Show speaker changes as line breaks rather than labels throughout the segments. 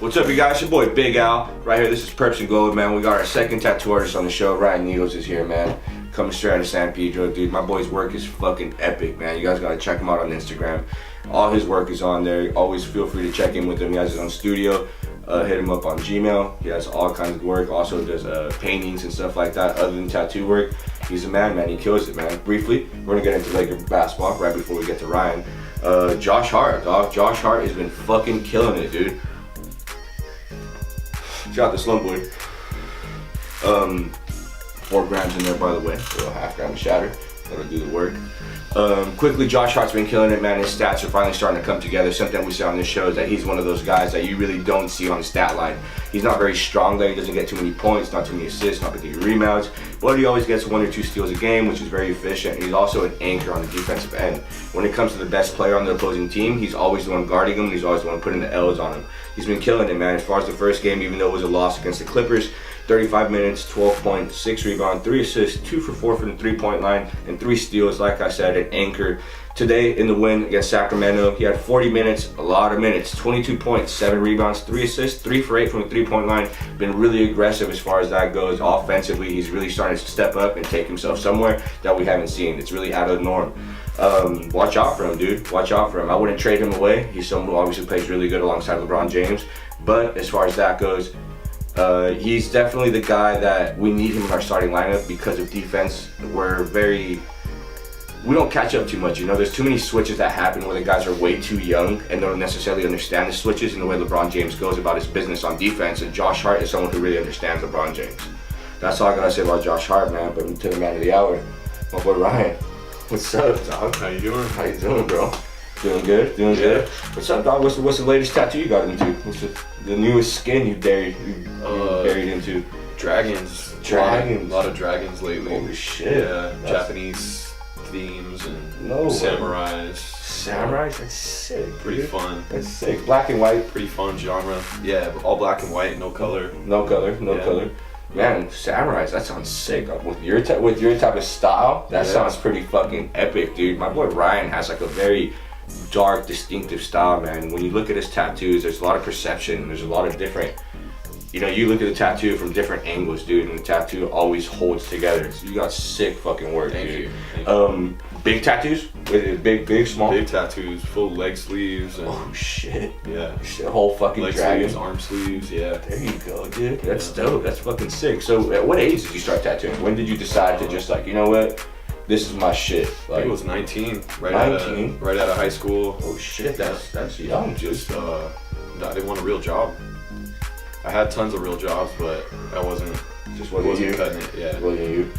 What's up, you guys? It's your boy Big Al right here. This is Purps and Gold, man. We got our second tattoo artist on the show. Ryan Needles is here, man. Coming straight out of San Pedro, dude. My boy's work is fucking epic, man. You guys gotta check him out on Instagram. All his work is on there. Always feel free to check in with him. He has his own studio. Hit him up on Gmail. He has all kinds of work. Also does paintings and stuff like that. Other than tattoo work, he's a man. He kills it, man. Briefly, we're gonna get into Laker basketball right before we get to Ryan. Josh Hart, dog. Josh Hart has been fucking killing it, dude. Shout out to Slum Boy. 4 grams in there, by the way. A little half gram of shatter. That'll do the work. Quickly, Josh Hart's been killing it, man. His stats are finally starting to come together. Something we see on this show is that he's one of those guys that you really don't see on the stat line. He's not very strong there. He doesn't get too many points, not too many assists, not too many rebounds. But he always gets 1 or 2 steals a game, which is very efficient. And he's also an anchor on the defensive end. When it comes to the best player on the opposing team, he's always the one guarding him. He's always the one putting the L's on him. He's been killing it, man. As far as the first game, even though it was a loss against the Clippers, 35 minutes, 12 points, 6 rebounds, 3 assists, 2 for 4 from the 3-point line, and 3 steals. Like I said, an anchor. Today in the win against Sacramento, he had 40 minutes, a lot of minutes, 22 points, 7 rebounds, 3 assists, 3 for 8 from the 3-point line. Been really aggressive as far as that goes. Offensively, he's really starting to step up and take himself somewhere that we haven't seen. It's really out of the norm. Watch out for him, dude. Watch out for him. I wouldn't trade him away. He's someone who obviously plays really good alongside LeBron James. But as far as that goes, he's definitely the guy that we need him in our starting lineup because of defense. We don't catch up too much, you know. There's too many switches that happen where the guys are way too young and don't necessarily understand the switches and the way LeBron James goes about his business on defense. And Josh Hart is someone who really understands LeBron James. That's all I gotta say about Josh Hart, man. But to the man of the hour, my boy Ryan. What's up, dog?
How you doing?
How you doing, bro? Doing good, doing good. What's up, dog? What's the latest tattoo you got into? What's the newest skin you buried into?
Dragons. A lot of dragons lately.
Holy shit.
Yeah, Japanese themes and samurais.
Samurais? That's sick.
Pretty fun.
That's sick. Black and white.
Pretty fun genre. Yeah, all black and white, no color.
No color. Man, samurais, that sounds sick. With your type of style, that sounds pretty fucking epic, dude. My boy Ryan has like a very dark, distinctive style, man. When you look at his tattoos, there's a lot of perception. There's a lot of different, you know, you look at the tattoo from different angles, dude, and the tattoo always holds together. So you got sick fucking work,
Thank
dude.
you.
Big tattoos? Big, small?
Big tattoos, full leg sleeves. And,
oh shit.
Yeah.
Shit, whole fucking
leg
dragon.
sleeves, arm sleeves, yeah.
There you go, dude. That's dope. That's fucking sick. So at what age did you start tattooing? When did you decide to just like, you know what? This is my shit.
I think it was 19, right
19?
Right out of high school.
Oh shit, that's young.
Just I didn't want a real job. I had tons of real jobs, but I wasn't cutting it. Yeah,
wasn't you.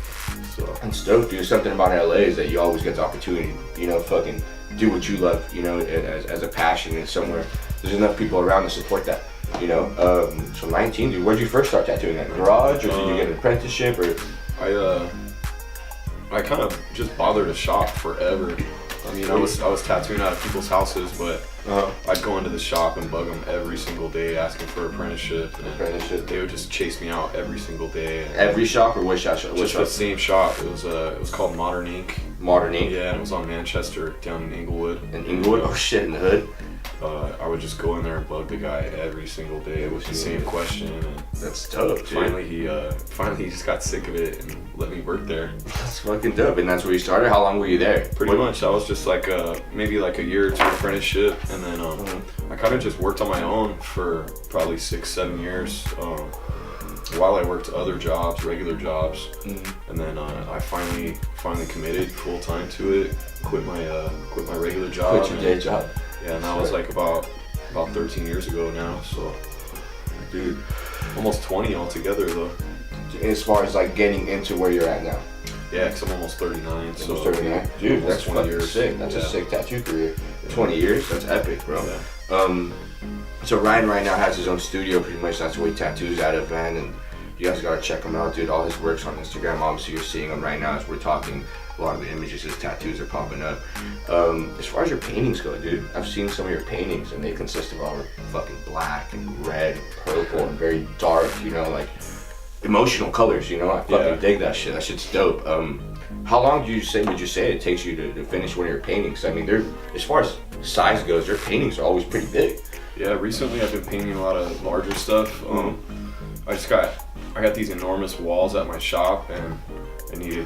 So
That's dope, dude. Something about LA is that you always get the opportunity, you know, fucking do what you love, you know, as a passion and somewhere. There's enough people around to support that, you know. So 19, dude. Where'd you first start tattooing? At garage, or did you get an apprenticeship, or?
I kind of just bothered to shop forever. I mean, I was tattooing out of people's houses, but I'd go into the shop and bug them every single day asking for apprenticeship. And they would just chase me out every single day.
Every shop, or which shop?
Just the same shop. It was called Modern Ink.
Modern Ink?
Yeah, and it was on Manchester, down in Inglewood.
In Inglewood? Oh shit, in the hood?
I would just go in there and bug the guy every single day with the same question. And
that's dope, dude.
Finally, he just got sick of it and let me work there.
That's fucking dope. And that's where you started? How long were you there?
Pretty much. I was just like maybe like a year or two apprenticeship, and then I kind of just worked on my own for probably 6-7 years. While I worked other jobs, regular jobs, and then I finally committed full time to it. Quit my regular job.
Quit your day job.
Yeah, and that was like about 13 years ago now. So,
dude,
almost 20 altogether though.
As far as like getting into where you're at now.
Yeah, because I'm almost 39. So
39. Dude, that's 20 years. Sick. That's a sick tattoo career. 20 years. That's epic, bro. Yeah. So Ryan right now has his own studio. Pretty much that's where he tattoos out of, man. And you guys gotta check him out, dude. All his work's on Instagram. Obviously, you're seeing him right now as we're talking. A lot of the images, his tattoos are popping up. As far as your paintings go, dude, I've seen some of your paintings and they consist of all fucking black and red and purple and very dark, you know, like emotional colors, you know. I fucking dig that shit. That shit's dope. How long would you say it takes you to finish one of your paintings? I mean, as far as size goes, your paintings are always pretty big.
Yeah, Yeah, recently I've been painting a lot of larger stuff. I got these enormous walls at my shop, and I needed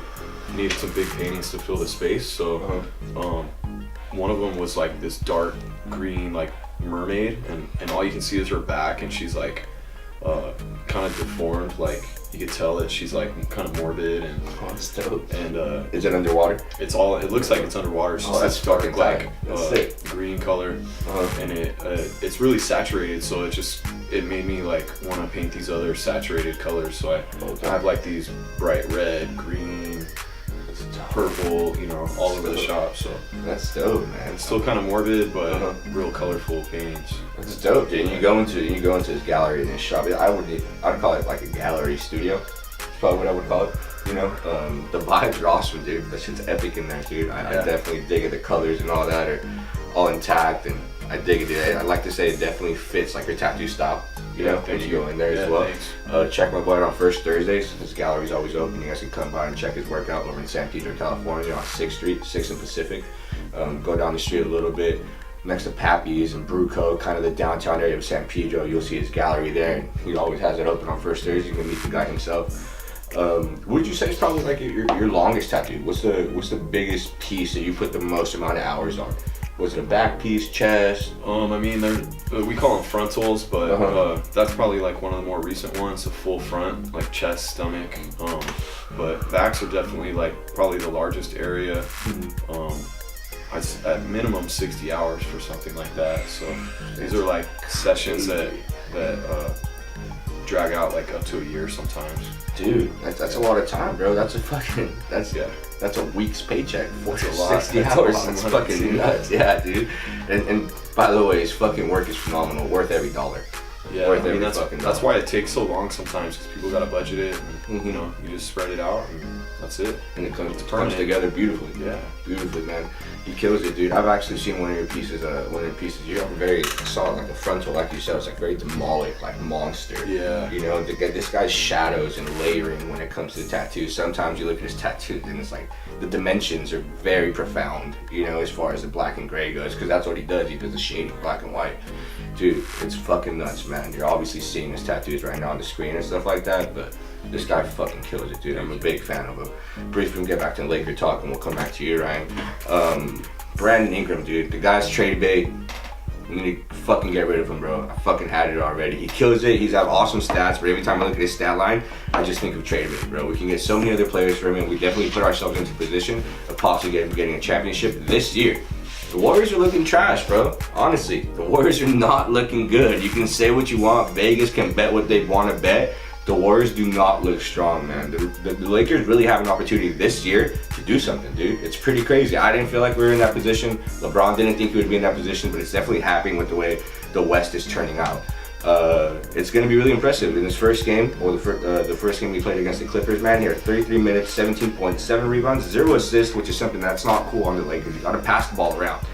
some big paintings to fill the space. So one of them was like this dark green like mermaid, and all you can see is her back, and she's like kind of deformed. Like you could tell that she's like kind of morbid, and
that's dope.
And
is it underwater?
It looks like it's underwater. It's just
that's
this dark
fucking
like green color, and it's really saturated. So it made me like want to paint these other saturated colors. So I have like these bright red, green, purple, you know, all over the shop. So
that's dope, man.
It's still kind of morbid, but real colorful paintings.
That's dope, dude. You go into his gallery in his shop. I'd call it like a gallery studio. That's probably what I would call it. You know, the vibes are awesome, dude. That shit's epic in there, dude. I definitely dig it. The colors and all that are all intact, and I dig it, dude. I like to say it definitely fits like your tattoo style. You know, when you go in there as well. Check my boy out on first Thursdays. His gallery's always open. You guys can come by and check his work out over in San Pedro, California, on 6th Street, 6th and Pacific. Go down the street a little bit, next to Pappy's and Brew Co., kind of the downtown area of San Pedro. You'll see his gallery there, and he always has it open on first Thursdays. You can meet the guy himself. What would you say is probably like your longest tattoo? What's the biggest piece that you put the most amount of hours on? Was it a back piece, chest?
I mean, we call them frontals, but that's probably like one of the more recent ones, a full front, like chest, stomach. But backs are definitely like probably the largest area. At minimum 60 hours for something like that. So these are like sessions that drag out like up to a year sometimes.
Dude, that's a lot of time, bro. That's a week's paycheck for 60 hours. That's fucking nuts. Yeah, dude. And by the way, his fucking work is phenomenal. Worth every dollar.
Yeah, I mean, that's why it takes so long sometimes, because people gotta budget it, and you know, you just spread it out, and that's it.
And it comes together beautifully. Yeah, beautifully, man. He kills it, dude. I've actually seen one of your pieces. You have a very solid, like the frontal, like you said, it's like very demolic, like monster.
Yeah.
You know, this guy's shadows and layering when it comes to the tattoos. Sometimes you look at his tattoos and it's like the dimensions are very profound. You know, as far as the black and gray goes, because that's what he does. He does the shading black and white. Dude, it's fucking nuts, man. You're obviously seeing his tattoos right now on the screen and stuff like that, but this guy fucking kills it, dude. I'm a big fan of him. Briefly, we'll get back to the Laker talk, and we'll come back to you, Ryan. Brandon Ingram, dude. The guy's trade bait. We need to fucking get rid of him, bro. I fucking had it already. He kills it. He's got awesome stats, but every time I look at his stat line, I just think of trade bait, bro. We can get so many other players for him, and we definitely put ourselves into position of possibly getting a championship this year. The Warriors are looking trash, bro. Honestly, the Warriors are not looking good. You can say what you want. Vegas can bet what they want to bet. The Warriors do not look strong, man. The Lakers really have an opportunity this year to do something, dude. It's pretty crazy. I didn't feel like we were in that position. LeBron didn't think he would be in that position, but it's definitely happening with the way the West is turning out. It's going to be really impressive. In his first game, or the first game we played against the Clippers, man, he had 33 minutes, 17 points, 7 rebounds, 0 assists, which is something that's not cool on the Lakers. You got to pass the ball around.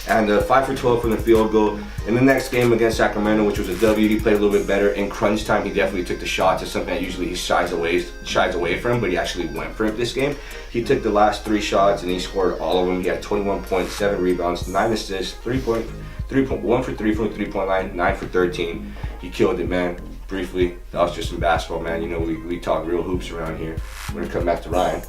And 5 for 12 from the field goal. In the next game against Sacramento, which was a W, he played a little bit better. In crunch time, he definitely took the shots. It's something that usually he shies away from, but he actually went for it this game. He took the last 3 shots and he scored all of them. He had 21 points, 7 rebounds, 9 assists, 1 for 3 from the 3-point line, 9 for 13. He killed it, man. Briefly, that was just some basketball, man. You know, we talk real hoops around here. We're gonna come back to Ryan.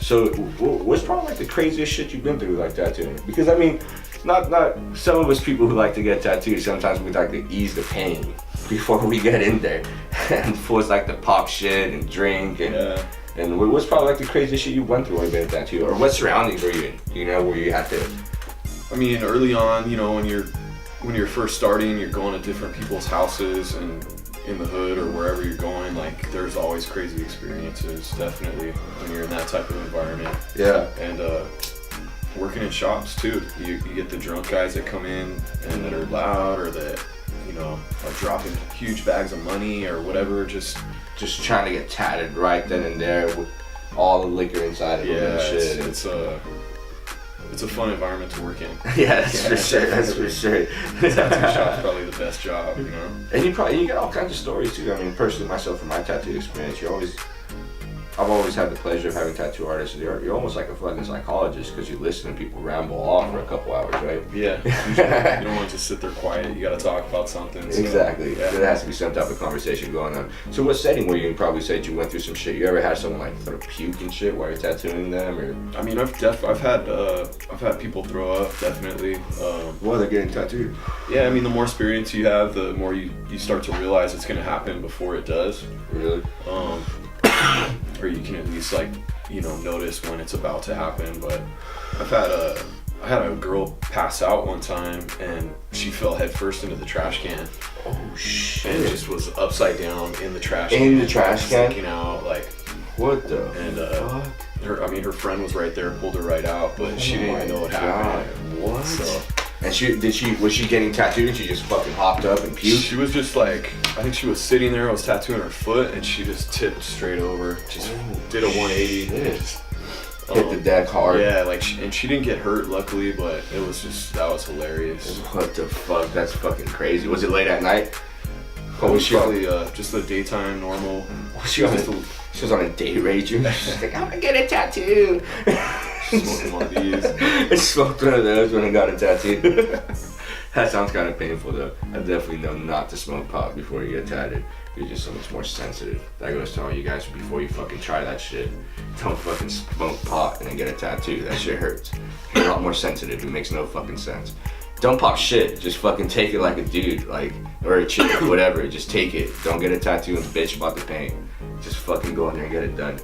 So what's probably like the craziest shit you've been through like tattooing? Because I mean, not some of us people who like to get tattoos, sometimes we like to ease the pain before we get in there. And fools like to pop shit and drink and what's probably like the craziest shit you went through when you've been a tattoo? Or what surroundings were you in, you know, where you had to...
I mean, early on, you know, when you're first starting, you're going to different people's houses and in the hood or wherever you're going, like there's always crazy experiences, definitely, when you're in that type of environment.
Yeah.
And working in shops too, you get the drunk guys that come in and that are loud, or that, you know, are dropping huge bags of money or whatever, just
trying to get tatted right then and there with all the liquor inside of them and shit.
It's a fun environment to work in.
Yeah, that's for sure. That's for sure.
Tattoo shop's probably the best job, you know.
And you get all kinds of stories too. I mean, personally, myself, from my tattoo experience, you always I've always had the pleasure of having tattoo artists. You're almost like a fucking psychologist because you listen to people ramble off for a couple hours, right?
Yeah. You don't want to just sit there quiet. You got to talk about something. So,
Exactly.
Yeah.
There has to be some type of conversation going on. So what setting where you probably said you went through some shit? You ever had someone like sort of puke and shit while you're tattooing them, or?
I mean, I've had people throw up, definitely.
While they're getting tattooed.
Yeah, I mean, the more experience you have, the more you start to realize it's gonna happen before it does.
Really?
Or you can at least like, you know, notice when it's about to happen. But I had a girl pass out one time and she fell headfirst into the trash can.
Oh shit!
And just was upside down in the trash can.
In the trash can?
Sticking out like.
What the?
And
fuck?
her friend was right there, pulled her right out, but she didn't even know what happened.
What?
So,
and was she getting tattooed and she just fucking hopped up and puked?
she was just like, I think she was sitting there, I was tattooing her foot, and she just tipped straight over, just did a 180.
Shit. Hit the deck hard.
Yeah, like, and she didn't get hurt, luckily, but it was just, that was hilarious.
What the fuck? That's fucking crazy. Was it late at night?
It was probably just the daytime normal.
She was on a date rager. She's like, I'm gonna get a tattoo.
Smoking one of these.
I smoked one of those when I got a tattoo. That sounds kind of painful though. I definitely know not to smoke pot before you get tattooed. You're just so much more sensitive. That goes to all you guys before you fucking try that shit. Don't fucking smoke pot and then get a tattoo. That shit hurts. You're a lot more sensitive. It makes no fucking sense. Don't pop shit. Just fucking take it like a dude, like, or a chick, whatever. Just take it. Don't get a tattoo and bitch about the pain. Just fucking go in there and get it done.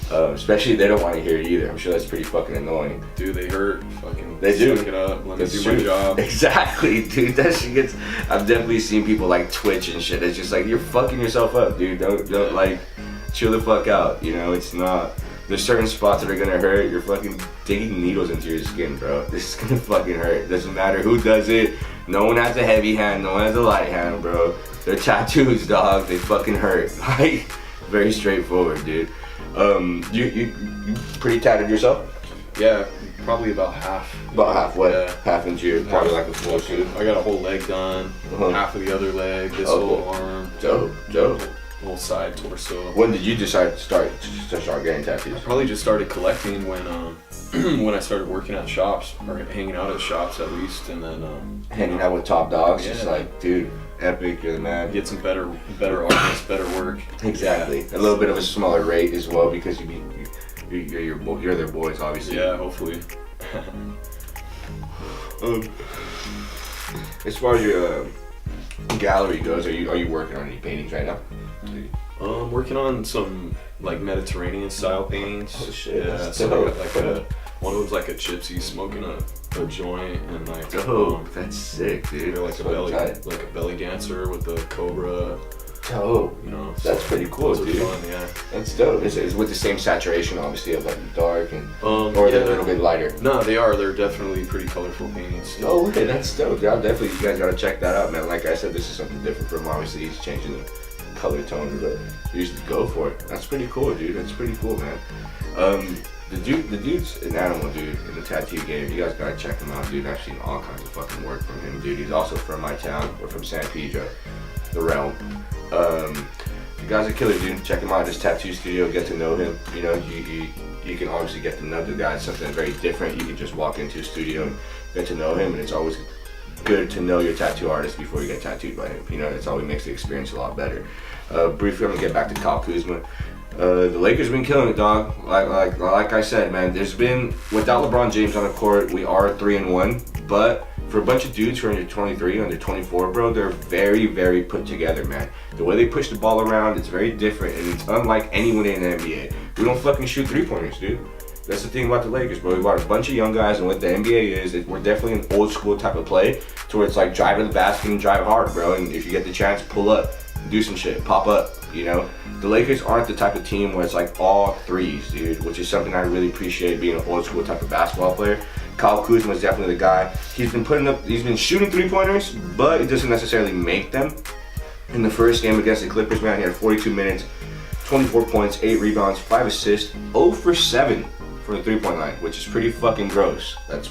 Especially if they don't want to hear it either. I'm sure that's pretty fucking annoying.
Dude, they hurt. Fucking
they do.
Suck it up. Let me
That's
do my
true.
job.
Exactly, dude. That shit gets. I've definitely seen people like twitch and shit. It's just like you're fucking yourself up, dude. Don't like chill the fuck out. You know, it's not. There's certain spots that are gonna hurt. You're fucking digging needles into your skin, bro. This is gonna fucking hurt. Doesn't matter who does it. No one has a heavy hand. No one has a light hand, bro. They're tattoos, dog. They fucking hurt. Like, very straightforward, dude. You pretty tatted yourself?
Yeah, probably about half.
About halfway.
Yeah.
Half into your, probably like a full suit.
I got a whole leg done, half of the other leg, this whole arm.
Dope.
Whole side torso.
When did you decide to start getting tattoos?
I probably just started collecting when when I started working at shops, or hanging out at shops at least, and then
Hanging out with top dogs,
Yeah.
just like, dude, epic, you're the man.
get some better artists, better work.
Exactly. A little bit of a smaller rate as well because you're their boys, obviously.
Yeah, hopefully.
As far as your gallery goes, are you working on any paintings right now?
I'm working on some like Mediterranean style paintings.
Oh shit,
Yeah,
that's
so I
dope.
got like one of them's like a gypsy smoking a joint, and like
Dope. That's sick, dude.
they're like a belly dancer with a cobra.
Dope.
You know,
That's pretty cool,
those are
dude.
fun, yeah.
That's dope. It's with the same saturation, obviously, of like dark and or
yeah.
they're a little bit lighter.
No, they are. They're definitely pretty colorful paintings.
Oh, okay, that's dope. Yeah, definitely, you guys gotta check that out, man. Like I said, this is something different from obviously he's changing the color tone, but you just go for it. That's pretty cool, dude. That's pretty cool, man. The dude's an animal, dude, in the tattoo game. You guys gotta check him out, dude. I've seen all kinds of fucking work from him, dude. He's also from my town. We're from San Pedro, the realm. The guy's a killer, dude. Check him out at his tattoo studio. Get to know him. You know, you can obviously get to know the guy. It's something very different. You can just walk into a studio and get to know him, and it's always good to know your tattoo artist before you get tattooed by him. You know, that's always makes the experience a lot better. Briefly, I'm gonna get back to Kyle Kuzma. The Lakers been killing it, dog. Like I said, man. There's been, without LeBron James on the court, we are 3-1. But for a bunch of dudes who are under 23, under 24, bro, they're very, very put together, man. The way they push the ball around, it's very different, and it's unlike anyone in the NBA. We don't fucking shoot 3-pointers, dude. That's the thing about the Lakers, bro. We brought a bunch of young guys, and what the NBA is we're definitely an old school type of play, to where it's like drive to the basket and drive hard, bro. And if you get the chance, pull up, do some shit, pop up, you know? The Lakers aren't the type of team where it's like all threes, dude, which is something I really appreciate being an old school type of basketball player. Kyle Kuzma is definitely the guy. He's been shooting 3-pointers, but it doesn't necessarily make them. In the first game against the Clippers, man, he had 42 minutes, 24 points, 8 rebounds, 5 assists, 0 for 7 from the 3-point line, which is pretty fucking gross. That's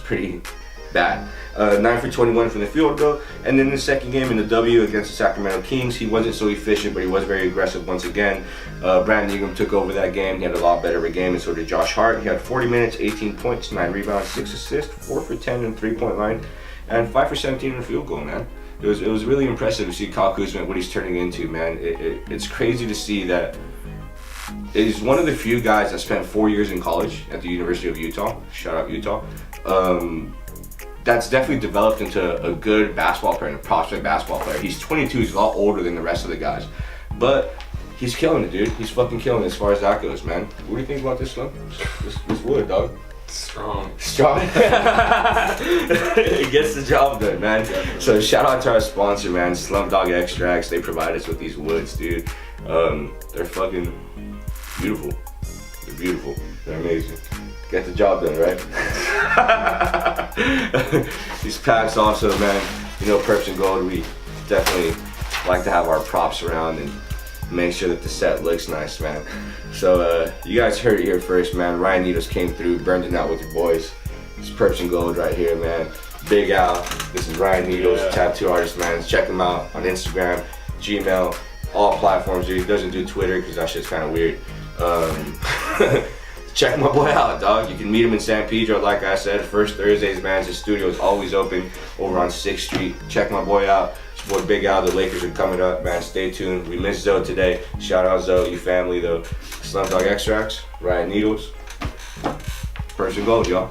bad. 9 for 21 from the field goal. And then the second game in the W against the Sacramento Kings, he wasn't so efficient, but he was very aggressive once again. Brandon Ingram took over that game. He had a lot better of a game, and so did Josh Hart. He had 40 minutes, 18 points, 9 rebounds, 6 assists, 4 for 10 in the 3-point line, and 5 for 17 in the field goal, man. It was really impressive to see Kyle Kuzma, what he's turning into, man. It's crazy to see that he's one of the few guys that spent 4 years in college at the University of Utah. Shout out Utah. That's definitely developed into a good basketball player, and a prospect basketball player. He's 22, he's a lot older than the rest of the guys. But he's killing it, dude. He's fucking killing it as far as that goes, man. What do you think about this one? This wood, dog.
Strong.
It gets the job done, man. So shout out to our sponsor, man, Slumdog Extracts. They provide us with these woods, dude. They're fucking beautiful. They're beautiful. They're amazing. Get the job done, right? These packs also, man, you know, Purps and Gold, we definitely like to have our props around and make sure that the set looks nice, man. So you guys heard it here first, man. Ryan Needles came through, burned it out with your boys. It's Purps and Gold right here, man. Big Al, this is Ryan Needles, tattoo artist, man. Check him out on Instagram, Gmail, all platforms, dude. He doesn't do Twitter because that shit's kind of weird. Check my boy out, dog. You can meet him in San Pedro, like I said, first Thursdays, man. His studio is always open over on 6th Street. Check my boy out. It's your boy Big Al. The Lakers are coming up, man. Stay tuned. We missed Zoe today. Shout out Zoe, you family, though. Slumdog Extracts, Ryan Needles, Purps and Gold, y'all.